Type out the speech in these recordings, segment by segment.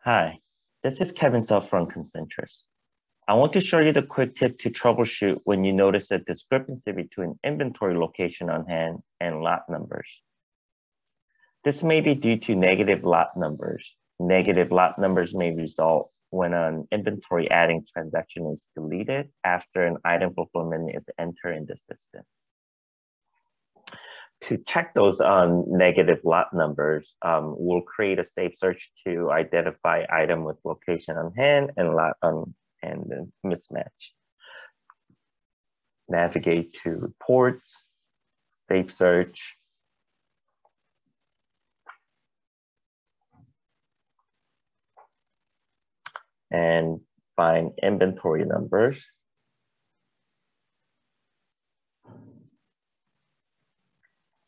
Hi, this is Kevin Self from Concentrus. I want to show you the quick tip to troubleshoot when you notice a discrepancy between inventory location on hand and lot numbers. This may be due to negative lot numbers. Negative lot numbers may result when an inventory adding transaction is deleted after an item fulfillment is entered in the system. To check those negative lot numbers, we'll create a safe search to identify item with location on hand and lot on hand and mismatch. Navigate to reports, safe search, and find inventory numbers.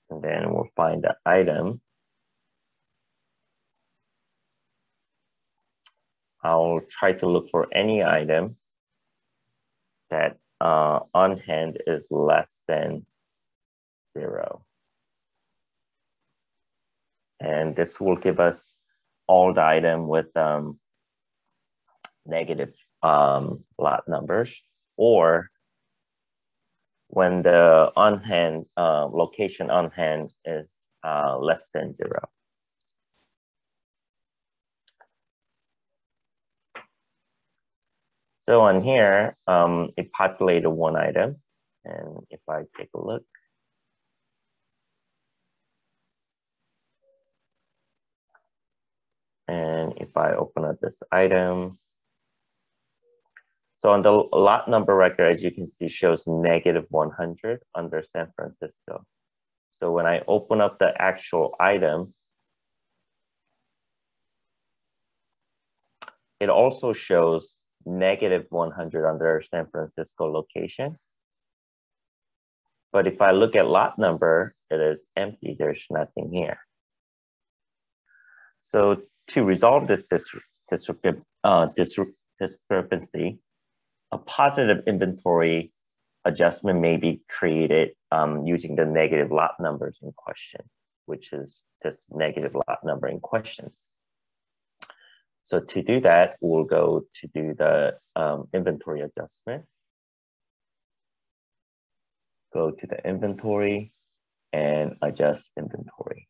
And then we'll find the item. I'll try to look for any item that on hand is less than 0. And this will give us all the item with negative lot numbers, or when the on hand location on hand is less than 0. So on here, it populated one item, and if I take a look, and if I open up this item, so on the lot number record, as you can see, shows -100 under San Francisco. So when I open up the actual item, it also shows -100 under San Francisco location. But if I look at lot number, it is empty. There's nothing here. So to resolve this discrepancy, a positive inventory adjustment may be created using the negative lot numbers in question, which is this negative lot number in question. So to do that, we'll go to do the inventory adjustment. Go to the inventory and adjust inventory.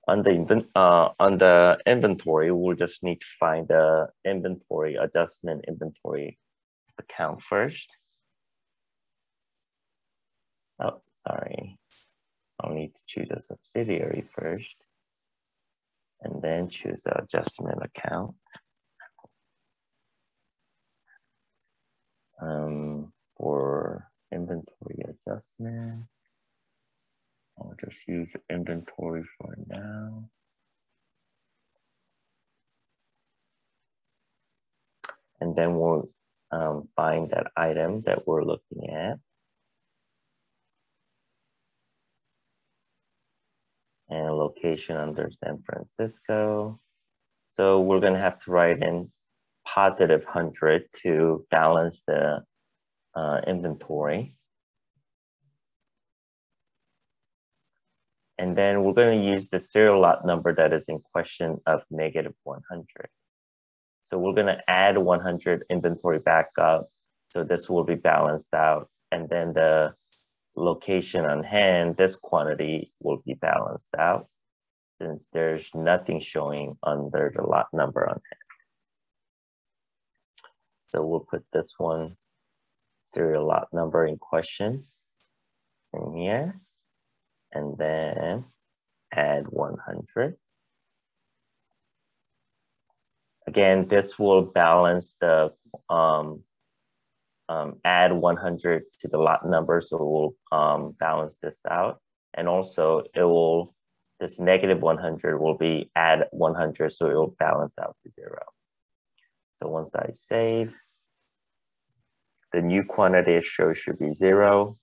On the inventory, we'll just need to find the inventory adjustment inventory account first. Oh, sorry. I'll need to choose a subsidiary first, and then choose the adjustment account. For inventory adjustment, I'll just use inventory for now. And then we'll find that item that we're looking at. And location under San Francisco. So we're gonna have to write in +100 to balance the inventory. And then we're going to use the serial lot number that is in question of -100. So we're going to add 100 inventory back up. So this will be balanced out. And then the location on hand, this quantity will be balanced out since there's nothing showing under the lot number on hand. So we'll put this one, serial lot number in question in here. And then add 100. Again, this will balance the add 100 to the lot number, so we'll balance this out. And also it will, this -100 will be add 100, so it will balance out to 0. So once I save, the new quantity it shows should be 0.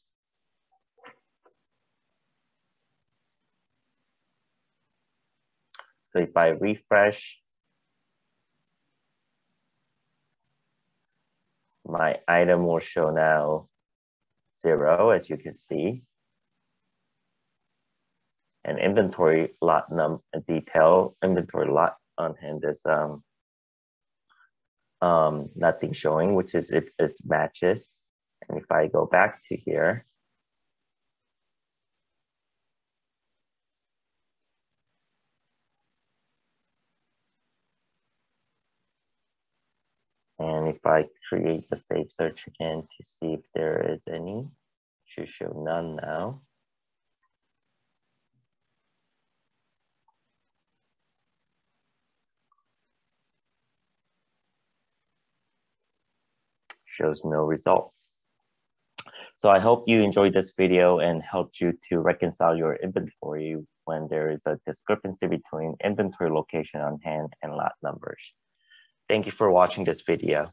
So if I refresh, My item will show now 0, as you can see. And inventory lot detail, inventory lot on hand is nothing showing, which is it is matches. And if I go back to here, and if I create the save search again to see if there is any, should show none now. Shows no results. So I hope you enjoyed this video and helped you to reconcile your inventory when there is a discrepancy between inventory location on hand and lot numbers. Thank you for watching this video.